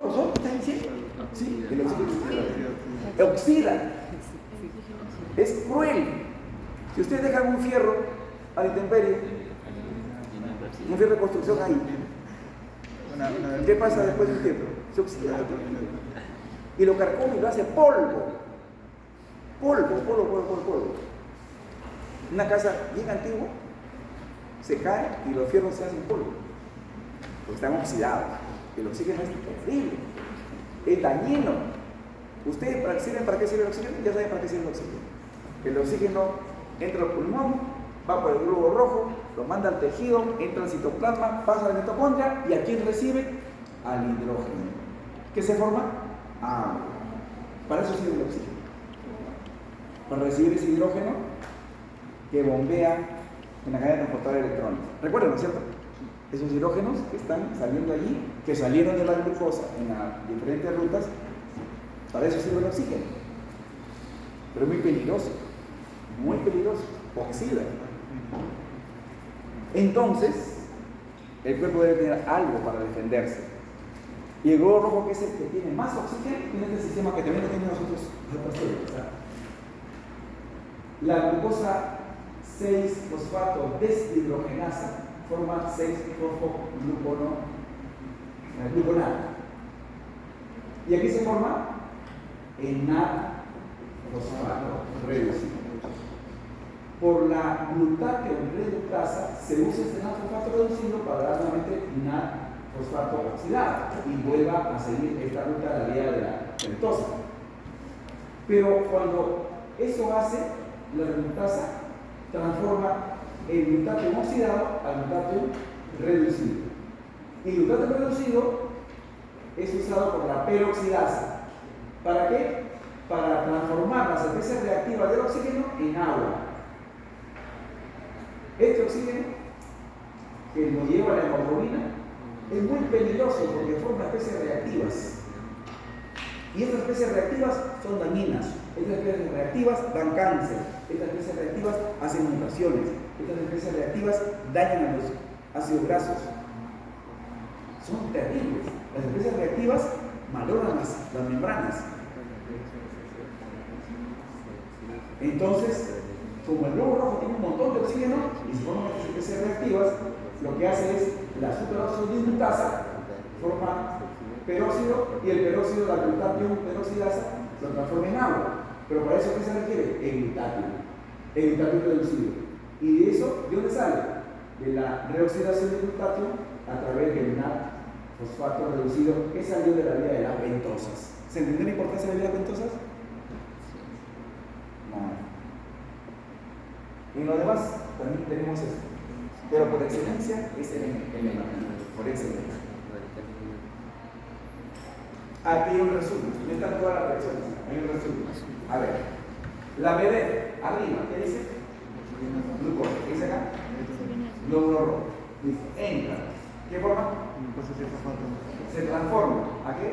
¿No? ¿Está diciendo? Sí, el oxígeno oxida. Es cruel. Si ustedes dejan un fierro a la intemperie, un fierro de construcción ahí, ¿qué pasa después de un tiempo? Se oxida. Y lo carcome y lo hace polvo. Polvo. Una casa bien antigua se cae y los fierros se hacen polvo. Porque están oxidados. El oxígeno es terrible. Es dañino. ¿Ustedes saben para qué sirve el oxígeno? Ya saben para qué sirve el oxígeno. El oxígeno entra al pulmón, va por el globo rojo, lo manda al tejido, entra al citoplasma, pasa a la mitocondria y ¿a quién recibe? Al hidrógeno. ¿Qué se forma? Agua. Para eso sirve el oxígeno. Para recibir ese hidrógeno que bombea en la cadena transportadora de electrones. ¿Recuerdan, no es cierto? Esos hidrógenos que están saliendo allí, que salieron de la glucosa en las diferentes rutas, para eso sirve el oxígeno. Pero es muy peligroso, oxida. Entonces, el cuerpo debe tener algo para defenderse. Y el globo rojo, que es el que tiene más oxígeno, tiene este sistema que también lo tienen nosotros. La glucosa 6-fosfato deshidrogenasa forma 6-fosfogluconato. ¿Y aquí se forma? NAD-fosfato reducido. Por la glutatión reductasa se usa este NAD-fosfato reducido para dar nuevamente NAD-fosfato oxidado y vuelva a seguir esta ruta de la vía de la pentosa. Pero cuando eso hace, la reductasa transforma el glutatión oxidado al glutatión reducido. Y el glutatión reducido es usado por la peroxidasa. ¿Para qué? Para transformar las especies reactivas del oxígeno en agua. Este oxígeno, que nos lleva a la hemoglobina, es muy peligroso porque forma especies reactivas. Y estas especies reactivas son dañinas. Estas especies reactivas dan cáncer. Estas especies reactivas hacen mutaciones. Estas especies reactivas dañan a los ácidos grasos. Son terribles. Las especies reactivas malogran las membranas. Entonces, como el globo rojo tiene un montón de oxígeno y se forman estas especies reactivas, lo que hace es la superóxido dismutasa forma peróxido y el peróxido, la glutatión peroxidasa, lo transforma en agua. Pero para eso, ¿qué se requiere? El glutatión reducido. ¿Y de eso, de dónde sale? De la reoxidación del glutatión a través del NAD-fosfato reducido que salió de la vía de las pentosas. ¿Se entendió la importancia de la vía de las pentosas? No. En lo demás, también tenemos esto. Pero por excelencia es el hematito. Por excelencia. Aquí hay un resumen. No están todas las reacciones. Hay un resumen. A ver. La BD, arriba, ¿qué dice? Glucosa. ¿Qué dice acá? Glóbulo rojo. Dice, entra. ¿Qué forma? Se transforma. ¿A qué?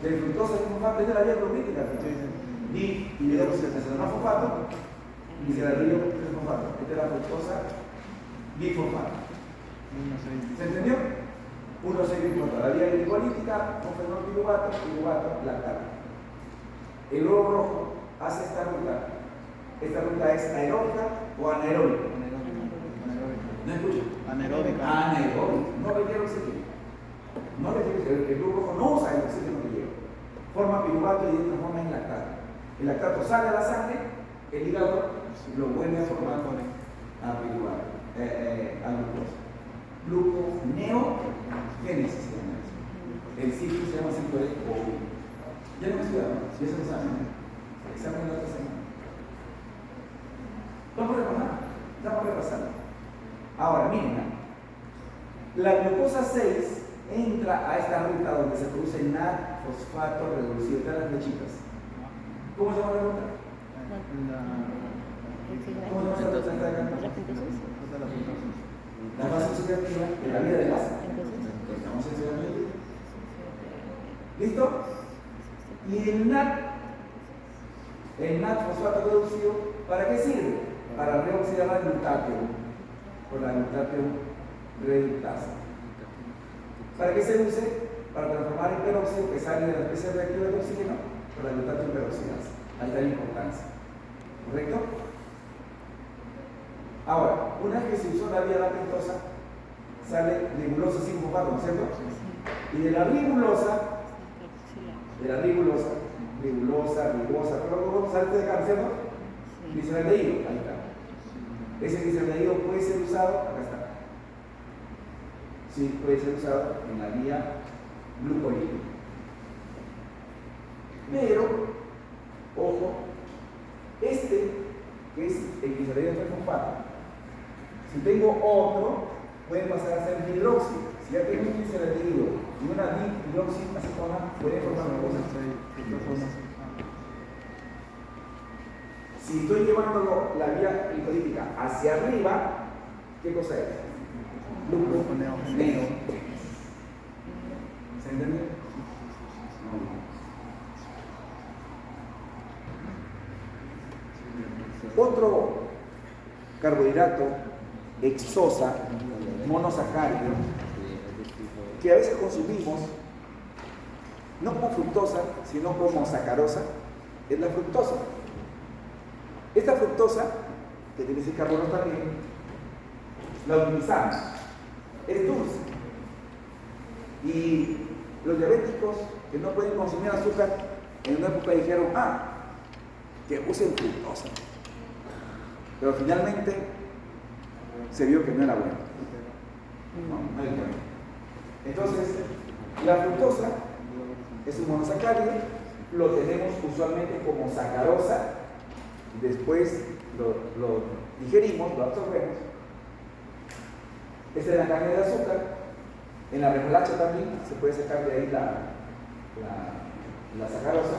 De fructosa y fosfato. Esta es la vía probiótica. Y de fosfato y se la río de fosfato. Esta es la fructosa bifosfato. ¿Se entendió? 1,6-bifosfato. La vía glicolítica, un fenol piruvato, lactato. El globo rojo hace esta ruta. Esta ruta es aeróbica o anaeróbica. ¿No escuchan? Anaeróbica. No requiere oxígeno. El globo rojo no usa el oxígeno que lleva. Forma piruvato y transforma en lactato. El lactato sale a la sangre, el hígado lo vuelve a formar a piruvato, a glucosa. Gluconeogénesis se llama eso. El ciclo se llama ciclo de Bovino. Ya no me estudiaron, si eso lo saben. Examen de la otra semana. Vamos a repasar. Ahora, miren. La glucosa 6 entra a esta ruta donde se produce NAD-fosfato reducido. Están las flechitas. ¿Cómo se llama la ruta? ¿Cómo se llama la ruta? La fase oxidativa de la vía de las. Estamos estudiando. ¿Listo? Y el NAD-fosfato reducido, ¿para qué sirve? Para reoxidar la glutatión, por la glutatión reductasa. ¿Para qué se use? Para transformar el peróxido que sale de la especie reactiva del oxígeno por la glutatión peroxidasa. Ahí está la importancia. ¿Correcto? Ahora, una vez que se usó la vía lactosa, sale ribulosa sin fosfato, ¿no es cierto? Y de la ribulosa, pero sale de acá, ¿no es cierto? Gliceraldehído, ahí está. Ese gliceraldehído puede ser usado, acá está. Sí, puede ser usado en la vía glucolítica. Pero, ojo, que es el gliceraldehído fosfato. Si tengo otro, puede pasar a ser hidróxido. Si ya tengo un gliceraldehído y una dihidroxiacetona, puede formar una cosa. Si estoy llevándolo la vía glucolítica hacia arriba, ¿qué cosa es? Gluconeo. ¿Se entiende? Otro carbohidrato exosa, monosacárido, que a veces consumimos no como fructosa, sino como sacarosa, es la fructosa. Esta fructosa, que tiene ese carbono también, la utilizamos, es dulce. Y los diabéticos que no pueden consumir azúcar, en una época dijeron, que usen fructosa. Pero finalmente se vio que no era bueno. No era bueno. Entonces, la fructosa es un monosacárido, lo tenemos usualmente como sacarosa, después lo digerimos, lo absorbemos. Esta es la caña de azúcar. En la remolacha también se puede sacar de ahí la sacarosa.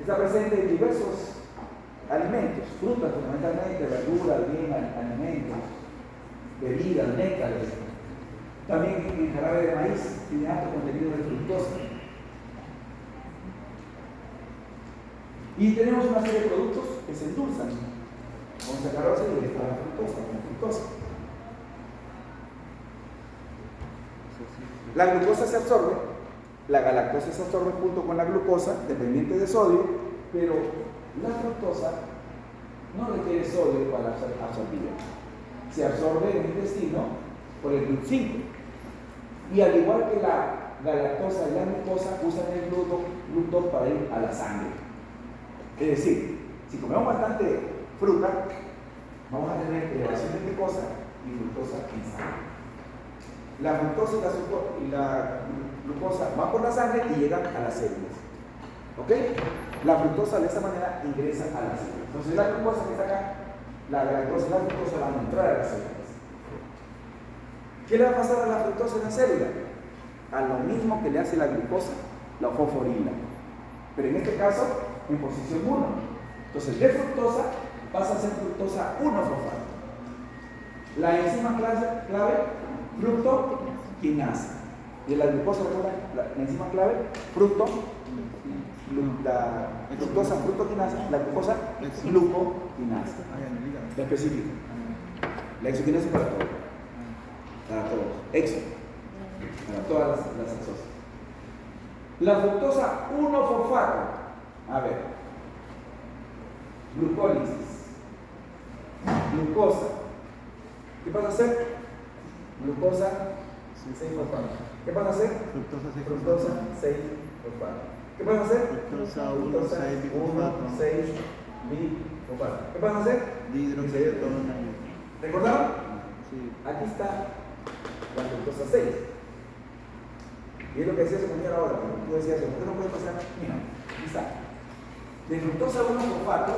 Está presente en diversos alimentos, frutas fundamentalmente, verduras, bien, alimentos, bebidas, néctares. También en jarabe de maíz tiene alto contenido de fructosa. Y tenemos una serie de productos que se endulzan con sacarosa y esta con fructosa. La glucosa se absorbe, la galactosa se absorbe junto con la glucosa, dependiente de sodio, pero la fructosa no requiere sodio para ser absorbida. Se absorbe en el intestino por el GLUT5. Y al igual que la galactosa y la glucosa, usan el glutón para ir a la sangre. Es decir, si comemos bastante fruta, vamos a tener elevación de glucosa y fructosa en sangre. La fructosa y la glucosa van por la sangre y llegan a las células. ¿Ok? La fructosa de esa manera ingresa a las células. Entonces la glucosa que está acá, la galactosa y la fructosa van a entrar a las células. ¿Qué le va a pasar a la fructosa en la célula? A lo mismo que le hace la glucosa, la fosforila. Pero en este caso, en posición 1. Entonces, de fructosa pasa a ser fructosa 1-fosfato. La enzima clave, fructoquinasa. Y la glucosa, la enzima clave, la fructosa fructoquinasa, la glucosa glucoquinasa. La específica. La exoquinasa para todos. Para todos. Exo. Para todas las exosas. La fructosa 1-fosfato. A ver. Glucólisis. Glucosa. ¿Qué pasa a hacer? Glucosa 6-fosfato. ¿Qué pasa a hacer? Fructosa 6-fosfato. ¿Qué pasa a hacer? Fructosa 1,6-bifosfato. 1,6-bifosfato. ¿Qué pasa a hacer? Dihidroxiapatona. ¿Recordaron? Sí. Aquí está la fructosa 6. Y es lo que decía su compañero ahora, pero tú decías, ¿por qué no puede pasar? Mira, aquí está. De fructosa 1-fosfato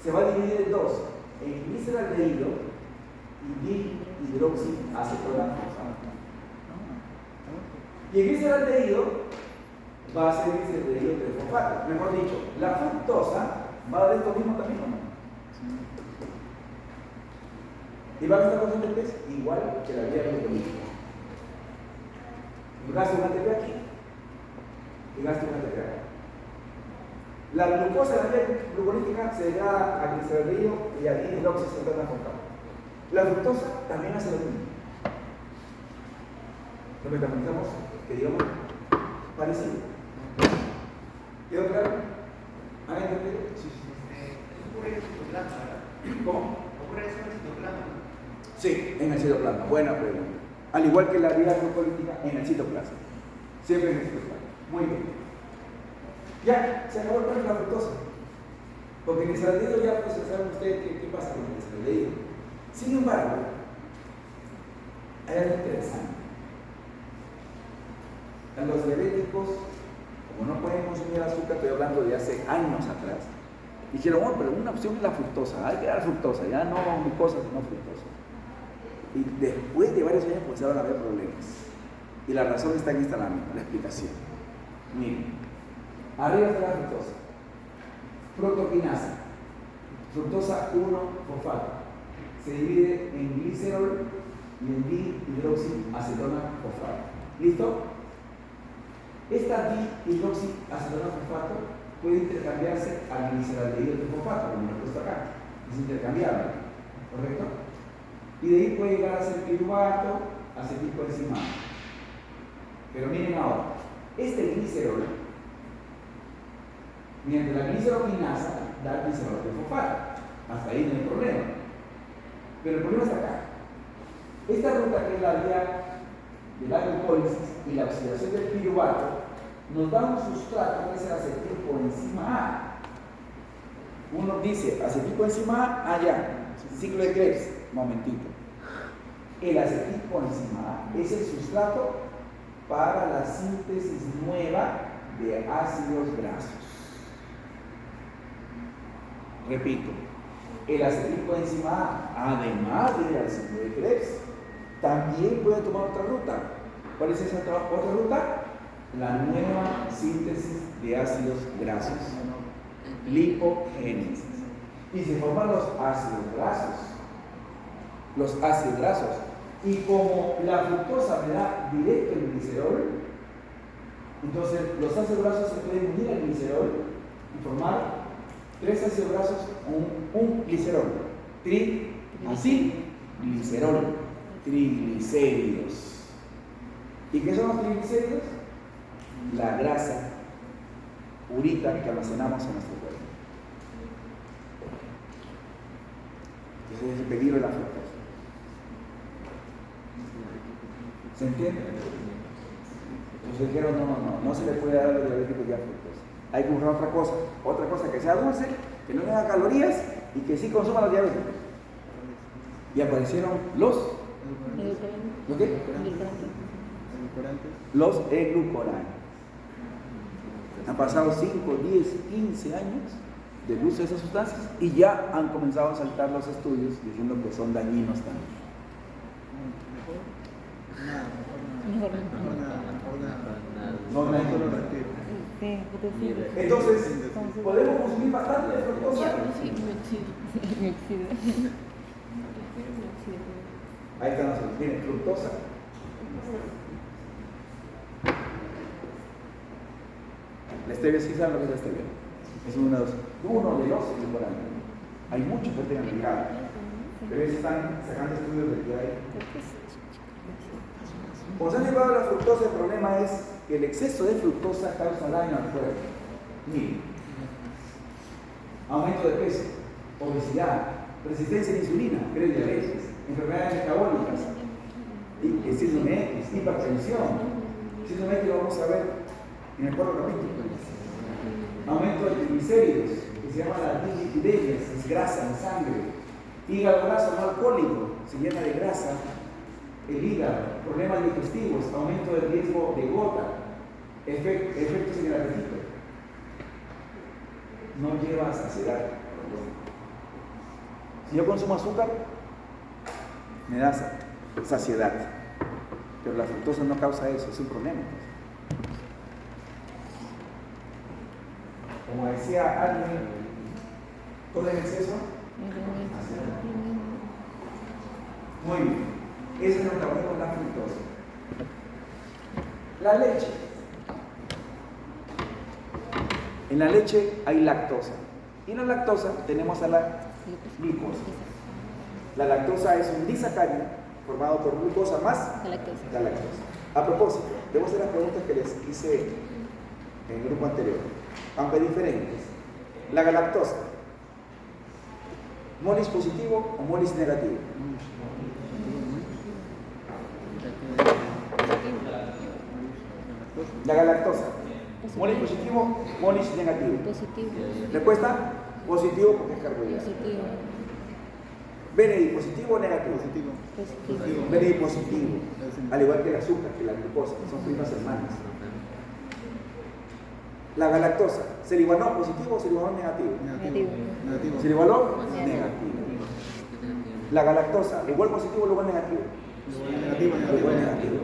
se va a dividir en dos, en gliceraldehído y dihidroxiacetona fosfato. Y el gliceraldehído va a ser gliceraldehído 3-fosfato. Mejor dicho, la fructosa va a dar esto mismo también, ¿o no? ¿Y va a estar con ATP? Igual que la vía glucolítica. Gasta un ATP aquí y gasta un ATP acá. La glucosa de la vía glucolítica se degrada a gliceraldehído y a dihidroxiacetona fosfato. La fructosa también hace lo mismo. Lo metabolizamos, que digamos, parecido. ¿Quedó claro? ¿Han entendido? Sí, sí. Ocurre en el citoplasma, ¿verdad? ¿Cómo? Ocurre eso en el citoplasma. Sí, en el citoplasma. Buena pregunta. Al igual que la vía glucolítica en el citoplasma. Siempre en el citoplasma. Muy bien. Ya, se acabó el plan de la fructosa. Porque en el saldehído ya pues saben ustedes qué pasa con el saldehído. Sin embargo, hay algo interesante. A los diabéticos, como no pueden consumir azúcar, estoy hablando de hace años atrás, dijeron, bueno, pero una opción es la fructosa, hay que dar fructosa, ya no glucosa, sino fructosa. Y después de varios años comenzaron a haber problemas. Y la razón está en esta lámina, la explicación. Miren, arriba está la fructosa. Fructoquinasa, fructosa 1-fosfato. Se divide en glicerol y en dihidroxiacetona fosfato. ¿Listo? Esta dihidroxiacetona fosfato puede intercambiarse al gliceraldehído de fosfato, como lo he puesto acá. Es intercambiable, ¿correcto? Y de ahí puede llegar a ser piruvato, acetilcoenzimano. Pero miren ahora, este glicerol, mediante la gliceroquinasa, da glicerol de fosfato. Hasta ahí no hay problema. Pero el problema está acá. Esta ruta, que es la vía de la glucólisis y la oxidación del piruvato, nos da un sustrato que es el acetilcoenzima A. Uno dice acetilcoenzima A, ya, ciclo de Krebs, momentito. El acetilcoenzima A es el sustrato para la síntesis nueva de ácidos grasos. Repito, el acetilcoenzima A, además de ir al ciclo de Krebs, también puede tomar otra ruta. ¿Cuál es esa otra ruta? La nueva síntesis de ácidos grasos, lipogénesis. Y se forman los ácidos grasos. Y como la fructosa me da directo el glicerol, entonces los ácidos grasos se pueden unir al glicerol y formar 3 ácidos grasos o un glicerol. Glicerol, triglicéridos. ¿Y qué son los triglicéridos? La grasa purita que almacenamos en nuestro cuerpo. Ese es el peligro de la fructosa. ¿Se entiende? Entonces dijeron, no se le puede dar a los diabéticos ya fructosa. Hay que buscar otra cosa que sea dulce, que no tenga calorías y que sí consuma los diabéticos. Y aparecieron los qué? Los edulcorantes. Han pasado 5, 10, 15 años del uso de esas sustancias y ya han comenzado a saltar los estudios diciendo que son dañinos también. Entonces, ¿podemos consumir bastante de fructosa? Ahí están los. Miren, fructosa. La stevia, ¿sí saben lo que es la stevia? Es uno de los edulcorantes. Hay muchos que tengan mercado, pero ellos están sacando estudios de que hay. Como se han llevado a la fructosa, el problema es que el exceso de fructosa causa daño al cuerpo. Miren, aumento de peso, obesidad, resistencia a la insulina, prediabetes, enfermedades metabólicas, síndrome X, hipertensión. Síndrome X lo vamos a ver en el cuarto capítulo. Aumento de triglicéridos, que se llama la dislipidemia, es grasa en sangre. Hígado graso no alcohólico, se llena de grasa. El hígado, problemas digestivos, aumento del riesgo de gota, efectos en el apetito. No lleva a saciedad. Si yo consumo azúcar, me da saciedad. Pero la fructosa no causa eso, es un problema. Como decía alguien, todo en exceso. Muy bien. Ese es lo que hablamos de la fructosa. La leche. En la leche hay lactosa. Y en la lactosa tenemos a la glucosa. La lactosa es un disacárido formado por glucosa más la lactosa. A propósito, debo hacer las preguntas que les hice en el grupo anterior, aunque diferentes. La galactosa, ¿molis positivo o molis negativo? La galactosa, ¿molis positivo, molis negativo? Positivo. Respuesta, positivo porque es carbohidrato. Positivo. Benedi, ¿positivo o negativo? Positivo. Positivo. Benedi, positivo, al igual que el azúcar, que la glucosa, que son primas hermanas. La galactosa, ¿se le igualó positivo o se le igualó negativo? Negativo. Negativo. ¿Se le igualó? Negativo. Negativo. La galactosa, ¿le igual positivo o le igual negativo? Negativo. Le igual negativo.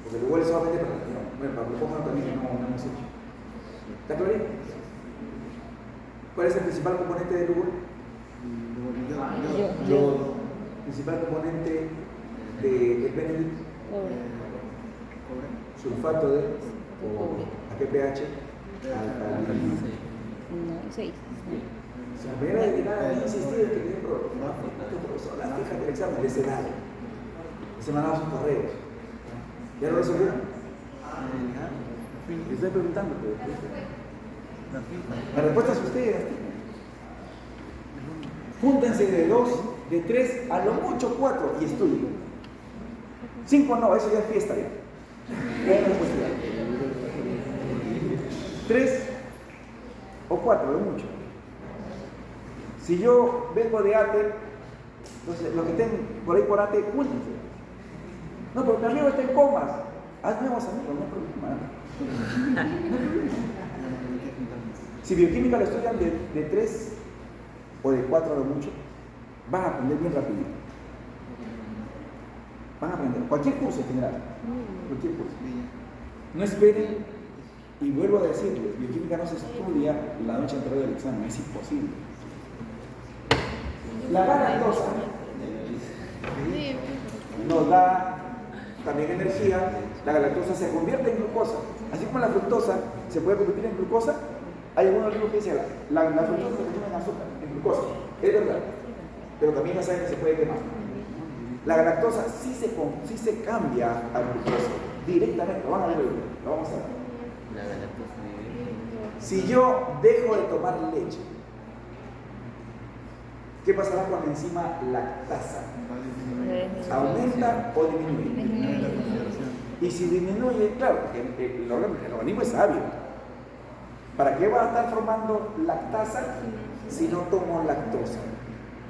Porque le igual es solamente para bueno, para glucosa también no hemos hecho. ¿Está claro? ¿Cuál es el principal componente del Lugol? Yodo. Principal componente del Benedict, Cobre. sulfato de Cobre. ¿a qué pH? Alcalino. No, 6. Si la primera de nada había insistido en que tiene problemas, la fija del examen de ese lado. Se mandaban sus correos. ¿Ya lo resolvieron? Le estoy preguntando, pero la respuesta es ustedes. Júntense de 2, de 3, a lo mucho 4 y estudien. 5 no, eso ya es fiesta ya. Ya no es posible. 3 o 4, lo mucho. Si yo vengo de ATE, entonces los que estén por ahí por ATE, júntense. No, pero mi amigo está en comas. Haz nuevos amigos, no hay problema. Si bioquímica lo estudian de 3 o de 4 a lo mucho, van a aprender bien rapidito. Van a aprender. Cualquier curso en general. Cualquier curso. No esperen, y vuelvo a decirles, bioquímica no se estudia la noche anterior del examen, es imposible. La galactosa nos da también energía. La galactosa se convierte en glucosa. Así como la fructosa se puede convertir en glucosa, hay algunos libros que dicen la fructosa se convierte en azúcar, en glucosa. Es verdad, pero también ya saben que se puede quemar. La galactosa sí se cambia a glucosa directamente. Lo van a ver, lo vamos a ver. Si yo dejo de tomar leche, ¿qué pasará con la enzima lactasa? ¿Aumenta o disminuye? Y si disminuye, claro, porque el organismo es sabio. ¿Para qué va a estar formando lactasa si no tomo lactosa?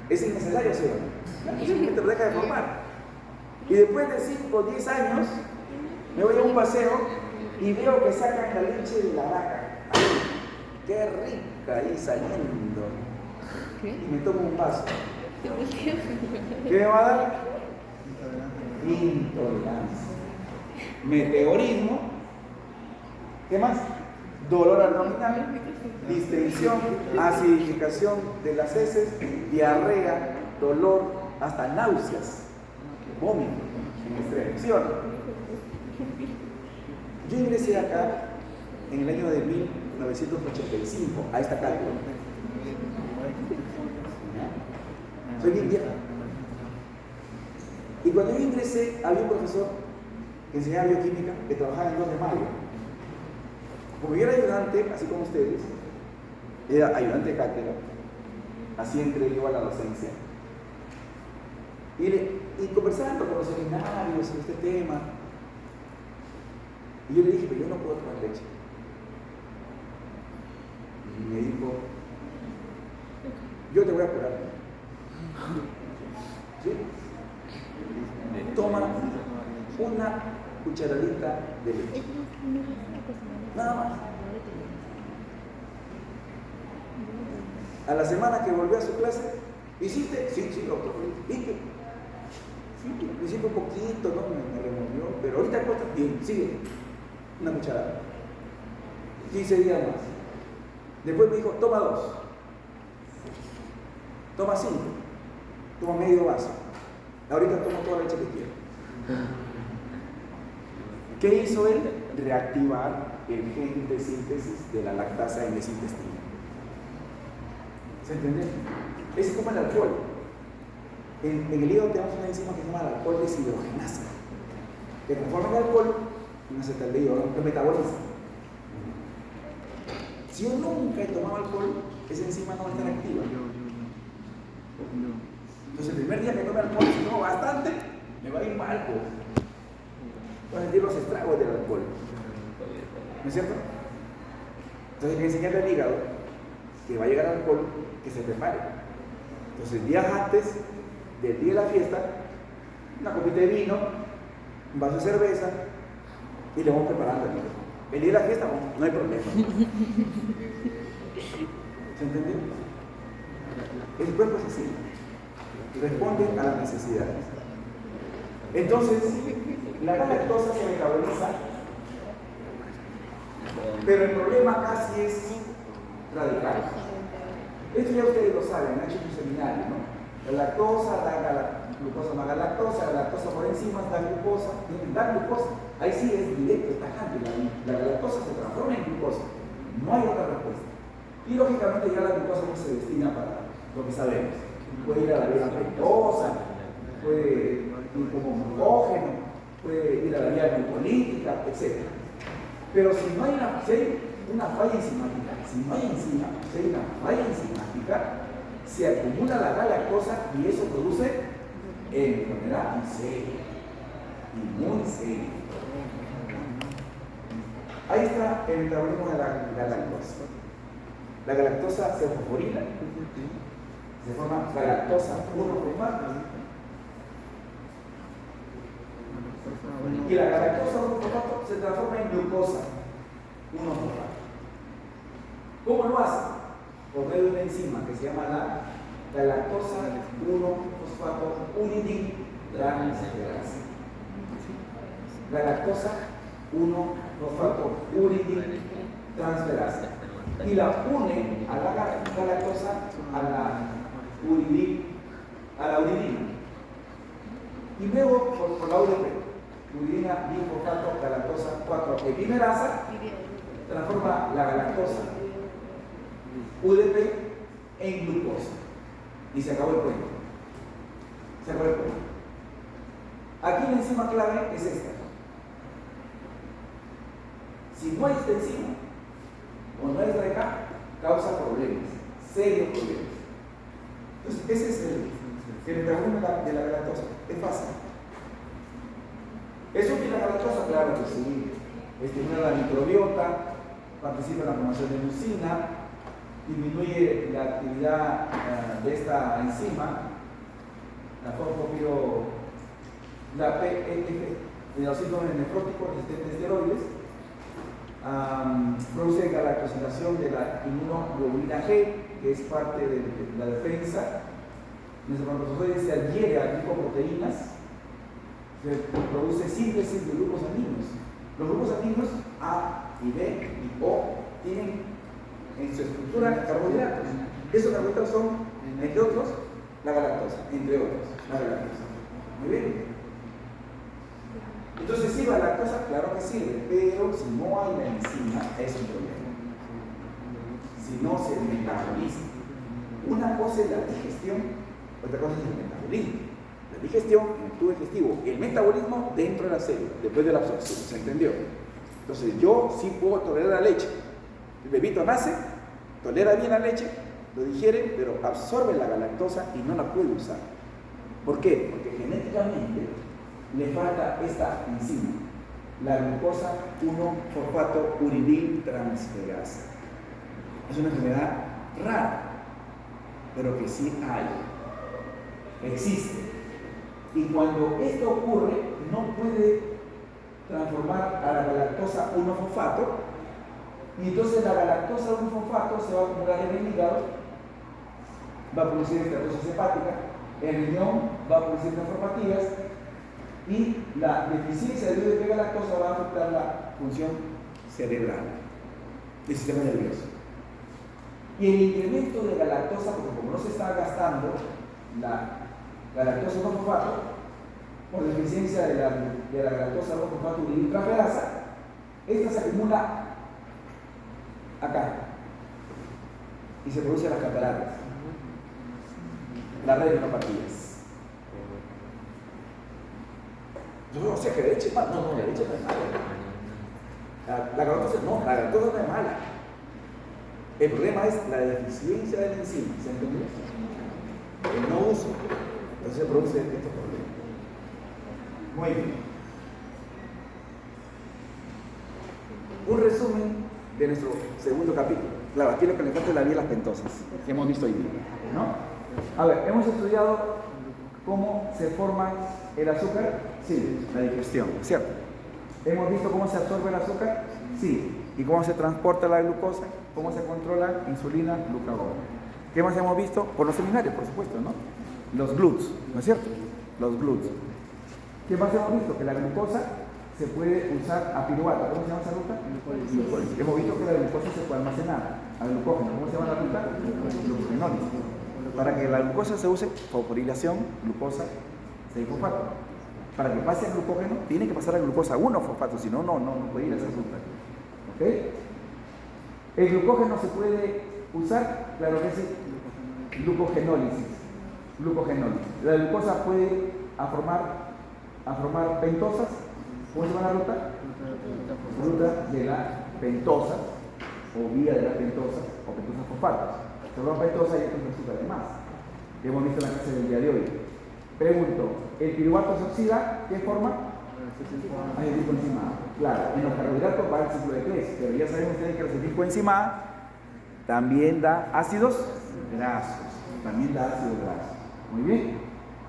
¿Es innecesario, sí o no? Simplemente lo deja de formar. Y después de 5 o 10 años, me voy a un paseo y veo que sacan la leche de la vaca. ¡Ay, qué rica ahí saliendo! Y me tomo un vaso. ¿Qué me va a dar? Intolerancia. Meteorismo. ¿Qué más? Dolor abdominal, distensión, acidificación de las heces, diarrea, dolor, hasta náuseas, vómito en extremo. ¿Sí o no? Yo ingresé acá en el año de 1985 a esta cátedra. Soy bien vieja. Y cuando yo ingresé, había un profesor que enseñaba bioquímica que trabajaba en 2 de mayo. Como yo era ayudante, así como ustedes, era ayudante de cátedra, así entré yo a la docencia. Y conversando con los seminarios sobre este tema, y yo le dije, pero yo no puedo tomar leche. Y me dijo, yo te voy a curar. ¿Sí? Toma una cucharadita de leche. Nada más. A la semana que volvió a su clase, ¿hiciste? Sí, doctor. ¿Viste? Sí, lo hiciste un poquito, ¿no? Me removió, pero ahorita cuesta bien, sigue. Una cucharada. 15 días más. Después me dijo, toma 2. Toma 5. Toma medio vaso. Ahorita tomo toda la leche que quiero. ¿Qué hizo él? Reactivar el gen de síntesis de la lactasa en ese intestino. ¿Se entiende? Es como el alcohol. En el hígado tenemos una enzima que se llama la alcohol deshidrogenasa, que transforma el alcohol un acetaldehído, lo metaboliza. Si yo nunca he tomado alcohol, esa enzima no va a estar activa. Entonces el primer día que tome alcohol, si tomo bastante, me va a ir mal. Voy a sentir los estragos del alcohol. ¿No es cierto? Entonces hay que enseñarle al hígado que va a llegar al alcohol, que se prepare. Entonces días antes del día de la fiesta, una copita de vino, un vaso de cerveza y le vamos preparando el hígado. El día de la fiesta no hay problema. ¿Se entendió? El cuerpo es así. Responde a las necesidades. Entonces, la lactosa se metaboliza, pero el problema casi es radical. Esto ya ustedes lo saben, han hecho un seminario, ¿no? La lactosa da glucosa más galactosa, la lactosa por enzimas da glucosa. Ahí sí es directo, es tajante. La galactosa se transforma en glucosa. No hay otra respuesta. Y lógicamente ya la glucosa no se destina para lo que sabemos. Puede ir a la vía afectosa, puede ir como glucógeno, puede ir a la vía glucolítica, etc. Pero si no hay una falla enzimática, si no hay enzima, si hay una falla enzimática, se acumula la galactosa y eso produce enfermedad seria y muy seria. Ahí está el metabolismo de la galactosa. La galactosa se fosforila, se forma galactosa 1-fosfato. Y la galactosa 1-fosfato se transforma en glucosa 1-fosfato. ¿Cómo lo hace? Por medio de una enzima que se llama la galactosa 1-fosfato uridinotransferasa. Galactosa 1-fosfato uridinotransferasa. Y la une a la galactosa a la uridina. Y luego por la UDP, uridina, bifosfato, galactosa 4-epimerasa, transforma la galactosa UDP en glucosa. Y se acabó el cuento. Se acabó el cuento. Aquí la enzima clave es esta. Si no hay esta enzima, o no es de acá, causa problemas, serios problemas. Entonces, ese es el metabolismo de la galactosa. Es fácil. ¿Es útil la galactosa? Claro que sí. Estimula la microbiota, participa en la formación de mucina, disminuye la actividad de esta enzima, la la PNF, de los síndromes nefróticos resistentes a esteroides. Produce galactosilación de la inmunoglobulina G, que es parte de la defensa. En los espermatozoides se adhiere a glicoproteínas, se produce síntesis de grupos sanguíneos. Los grupos sanguíneos A y B y O tienen en su estructura carbohidratos. Esos carbohidratos son, entre otros, la galactosa, entre otros, la galactosa. Muy bien. Entonces, ¿sirve la lactosa? Claro que sirve, pero si no hay la enzima, es un problema. Si no se metaboliza. Una cosa es la digestión, otra cosa es el metabolismo. La digestión en el tubo digestivo, el metabolismo dentro de la célula, después de la absorción. ¿Se entendió? Entonces, yo sí puedo tolerar la leche. El bebito nace, tolera bien la leche, lo digiere, pero absorbe la galactosa y no la puede usar. ¿Por qué? Porque genéticamente le falta esta enzima, la glucosa 1-fosfato uridinotransferasa. Es una enfermedad rara, pero que sí hay, existe. Y cuando esto ocurre, no puede transformar a la galactosa 1-fosfato, y entonces la galactosa 1-fosfato se va a acumular en el hígado, va a producir esteatosis hepática, el riñón va a producir nefropatías, y la deficiencia de UDP galactosa va a afectar la función cerebral del sistema nervioso. Y el incremento de galactosa, porque como no se está gastando la galactosa 1-fosfato, por deficiencia de la galactosa 1-fosfato uridinotransferasa, esta se acumula acá y se producen las cataratas, las retinopatías. Yo no sé que leche, no, la leche no es mala. La galactosa no, la galactosa no es mala. El problema es la deficiencia de la enzima, ¿se entendió? El no uso. Entonces se produce estos problemas. Muy bien. Un resumen de nuestro segundo capítulo. Claro, aquí lo que le falta es la vía de las pentosas, que hemos visto hoy día, ¿no? A ver, hemos estudiado cómo se forma el azúcar. Sí, la digestión, ¿cierto? Hemos visto cómo se absorbe el azúcar. Sí. ¿Y cómo se transporta la glucosa? ¿Cómo se controla insulina, glucagón? ¿Qué más hemos visto? Por los seminarios, por supuesto, ¿no? Los GLUTs, ¿no es cierto? Los GLUTs. ¿Qué más hemos visto? Que la glucosa se puede usar a piruvato. ¿Cómo se llama esa ruta? Glucólisis. Hemos visto que la glucosa se puede almacenar a glucógeno. ¿Cómo se llama la ruta? Glucogenólisis. Para que la glucosa se use, fosforilación, glucosa, 6-fosfato. Para que pase a glucógeno, tiene que pasar a glucosa 1-fosfato, si no, no puede ir a esa ruta. ¿Ok? ¿El glucógeno se puede usar? Claro que sí. Glucogenólisis. La glucosa puede formar pentosas. ¿Cómo se llama la ruta? Ruta de la pentosa, o vía de la pentosa, o pentosas fosfatos. Solo pentosa y otros azúcares más, que hemos visto en la clase del día de hoy. Pregunto, ¿el piruvato se oxida? ¿Qué forma? Acetilcoenzima. Claro, en los carbohidratos va el ciclo de Claise, pero ya saben ustedes que el acetilcoenzima también da ácidos grasos. Muy bien.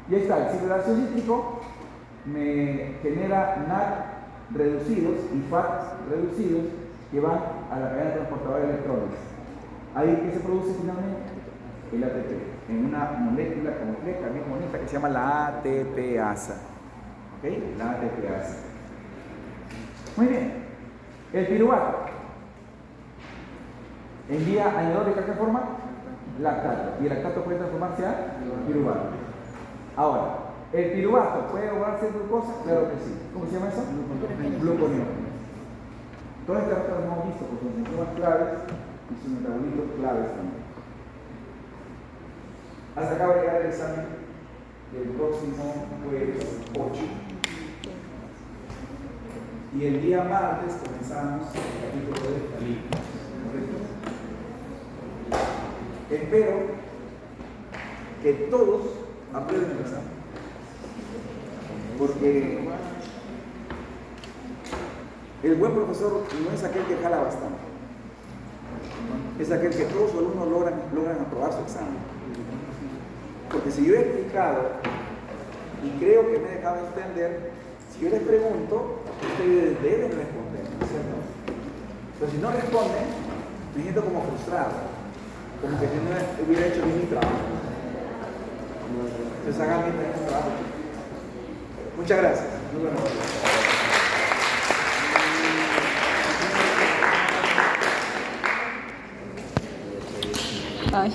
Y ahí está, el ciclo de ácido cítrico me genera NAD reducidos y FAT reducidos que van a la cadena transportadora de electrones. Ahí que se produce finalmente el ATP en una molécula compleja bien bonita que se llama la ATPasa. ¿Ok? La ATPasa. Muy bien. El piruvato envía añador de qué forma? Lactato. Y el lactato puede transformarse a piruvato. Ahora, ¿el piruvato puede ahogarse en glucosa? Claro que sí. ¿Cómo se llama eso? Gluconeógenes. Todas estas otras las hemos visto por sus enzimas claves y sus metabolitos claves también. Hasta acá va a llegar el examen del próximo jueves 8. Y el día martes comenzamos el capítulo de Talib. Espero que todos aprueben el examen. Porque el buen profesor no es aquel que jala bastante. Es aquel que todos los alumnos logran aprobar su examen. Porque si yo he explicado y creo que me he dejado entender, si yo les pregunto, ustedes deben responder, ¿no es cierto? Pero si no responden, me siento como frustrado, como que yo no hubiera hecho bien mi trabajo. Entonces hagan bien el trabajo. Muchas gracias. Muy buenas noches. Ay.